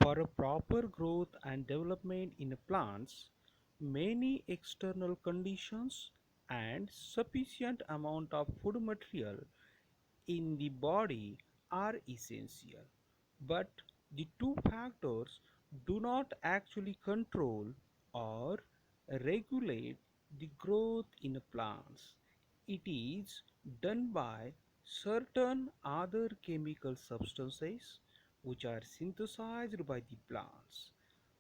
For a proper growth and development in plants, many external conditions and sufficient amount of food material in the body are essential. But the two factors do not actually control or regulate the growth in plants. It is done by certain other chemical substances which are synthesized by the plants.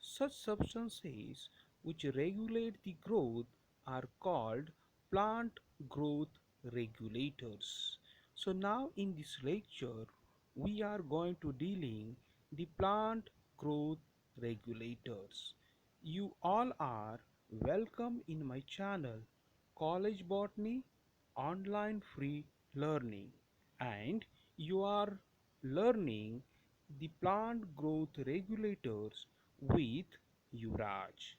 Such substances which regulate the growth are called plant growth regulators. So now in this lecture we are going to dealing the plant growth regulators. You all are welcome in my channel College Botany Online Free Learning, and you are learning the plant growth regulators with Yuvraj.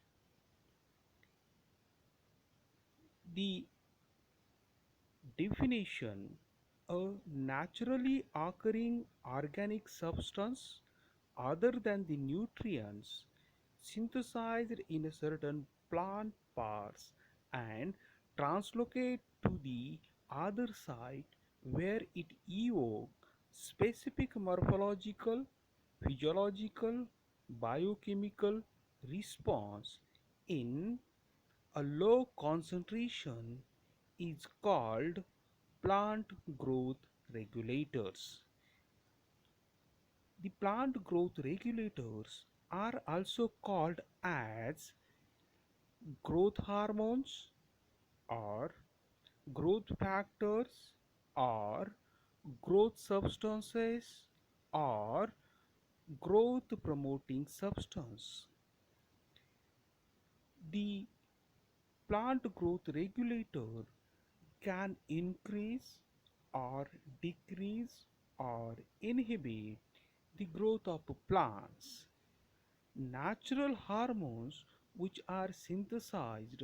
The definition: a naturally occurring organic substance other than the nutrients synthesized in a certain plant parts and translocate to the other site where it evoke specific morphological, physiological, biochemical response in a low concentration is called plant growth regulators. The plant growth regulators are also called as growth hormones or growth factors or growth substances or growth promoting substance. The plant growth regulator can increase or decrease or inhibit the growth of plants. Natural hormones which are synthesized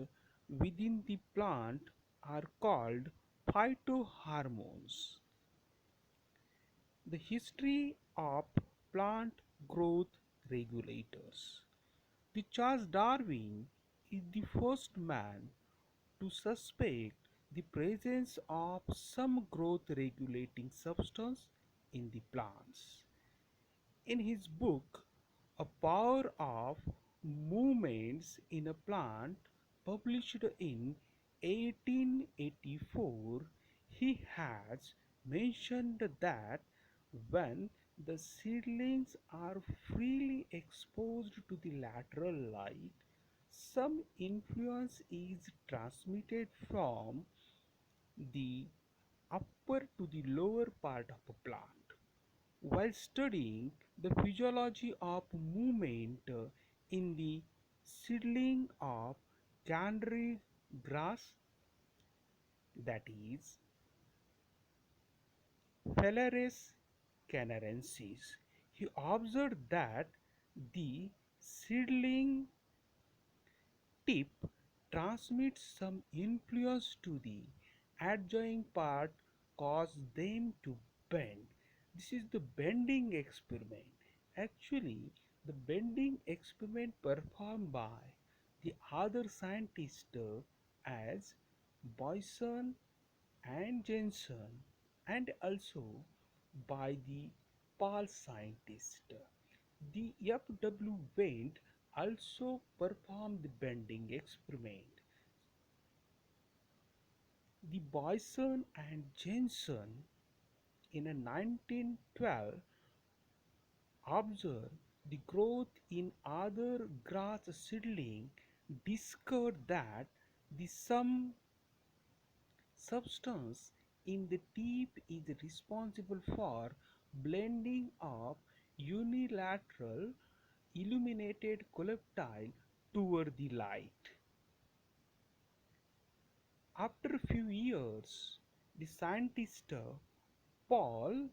within the plant are called phytohormones. The history of plant growth regulators. The Charles Darwin is the first man to suspect the presence of some growth regulating substance in the plants. In his book, A Power of Movements in a Plant, published in 1884, he has mentioned that when the seedlings are freely exposed to the lateral light, some influence is transmitted from the upper to the lower part of a plant. While studying the physiology of movement in the seedling of Canary grass, that is Phalaris canarensis, he observed that the seedling tip transmits some influence to the adjoining part, cause them to bend. This is the bending experiment. Actually, the bending experiment performed by the other scientists as Boyson and Jensen, and also by the Paul scientist. The F.W. Wendt also performed the bending experiment. The Boyson and Jensen in a 1912 observed the growth in other grass seedling, discovered that the some substance in the tip is responsible for blending of unilateral illuminated coleoptile toward the light. After a few years, the scientist Paul,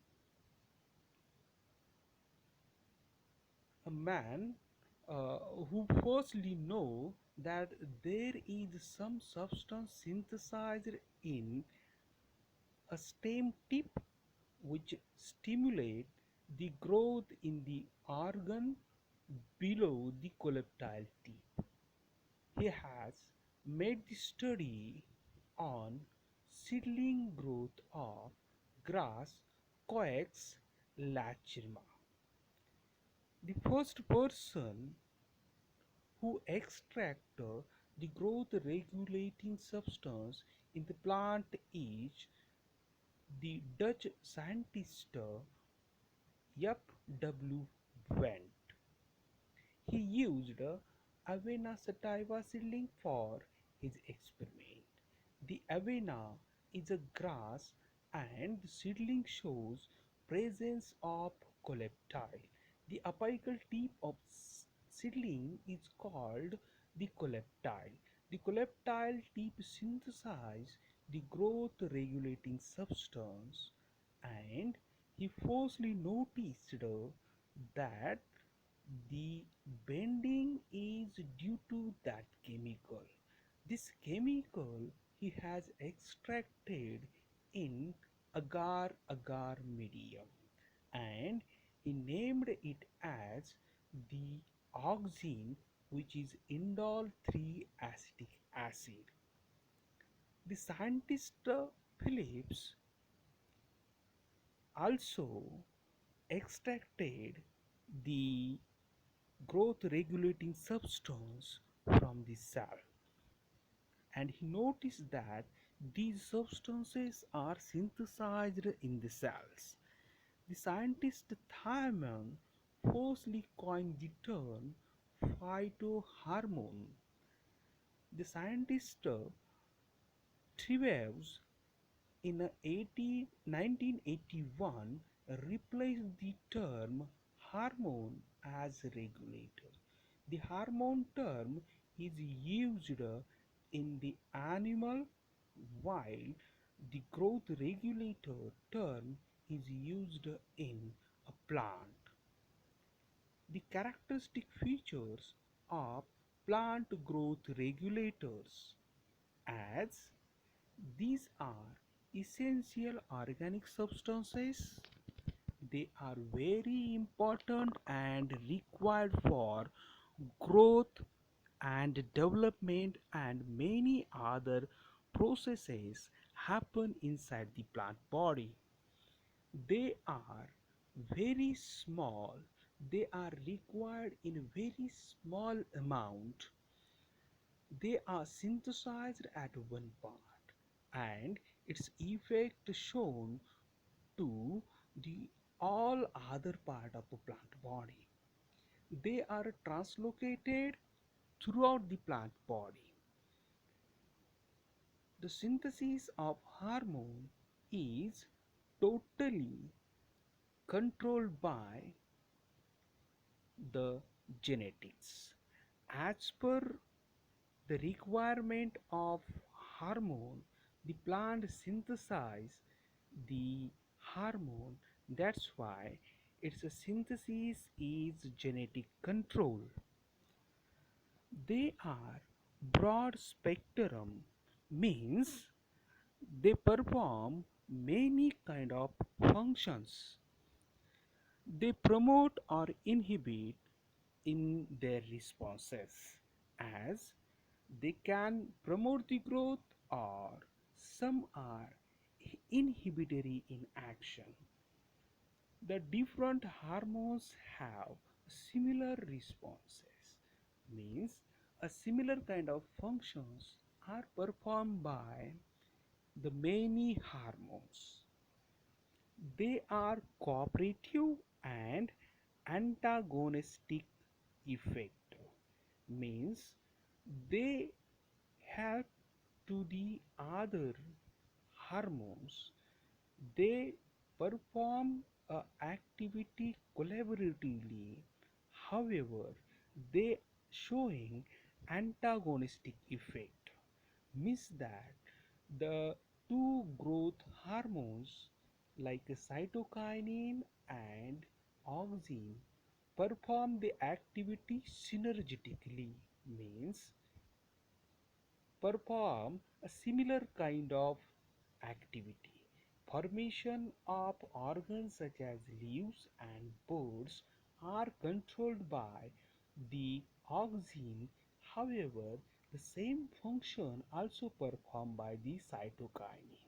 a man who firstly know that there is some substance synthesized in a stem tip which stimulate the growth in the organ below the coleoptile tip. He has made the study on seedling growth of grass Coax lachryma. The first person who extracted the growth regulating substance in the plant is the Dutch scientist F. W. Wendt. He used Avena sativa seedling for his experiment. The Avena is a grass and the seedling shows presence of coleoptile. The apical tip of seedling is called the coleoptile. The coleoptile tip synthesizes the growth regulating substance, and he falsely noticed that the bending is due to that chemical. This chemical he has extracted in agar agar medium, and he named it as the auxin, which is indole 3 acetic acid. The scientist Phillips also extracted the growth regulating substance from the cell, and he noticed that these substances are synthesized in the cells. The scientist Thyman falsely coined the term phytohormone. The scientist Treves in 1981 replaced the term hormone as regulator. The hormone term is used in the animal, while the growth regulator term is used in a plant. The characteristic features of plant growth regulators, as these are essential organic substances. They are very important and required for growth and development, and many other processes happen inside the plant body. They are very small. They are required in a very small amount. They are synthesized at one part, and its effect shown to the all other part of the plant body. They are translocated throughout the plant body. The synthesis of hormone is totally controlled by the genetics. As per the requirement of hormone, the plant synthesize the hormone. That's why its synthesis is genetic control. They are broad spectrum, means they perform many kind of functions. They promote or inhibit in their responses, as they can promote the growth, or some are inhibitory in action. The different hormones have similar responses, means a similar kind of functions are performed by the many hormones. They are cooperative and antagonistic effect, means they help to the other hormones. They perform a activity collaboratively. However, they showing antagonistic effect, means that the two growth hormones like cytokinin and auxin perform the activity synergetically, means perform a similar kind of activity. Formation of organs such as leaves and buds are controlled by the auxin. However, the same function also performed by the cytokinin.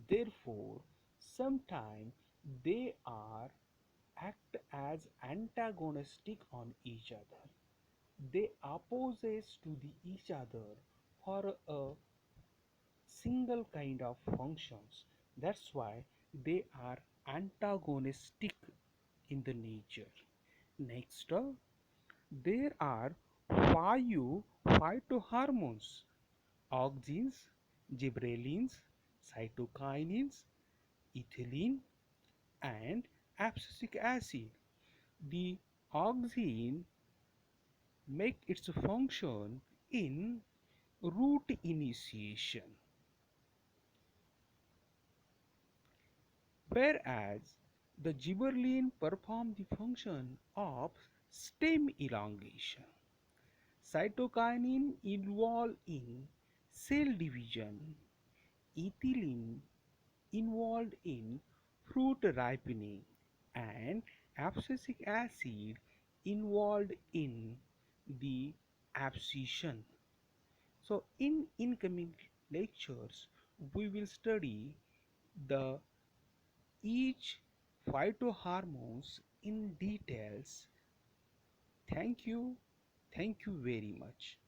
Therefore, sometimes they are act as antagonistic on each other. They opposes to the each other for a single kind of functions. That's why they are antagonistic in the nature. Next, there are five phytohormones: auxins, gibberellins, cytokinins, ethylene, and abscisic acid. The auxin make its function in root initiation, whereas the gibberellin perform the function of stem elongation. Cytokinin involved in cell division, ethylene involved in fruit ripening, and abscisic acid involved in the abscission. So in incoming lectures we will study the each phytohormones in details. Thank you. Thank you very much.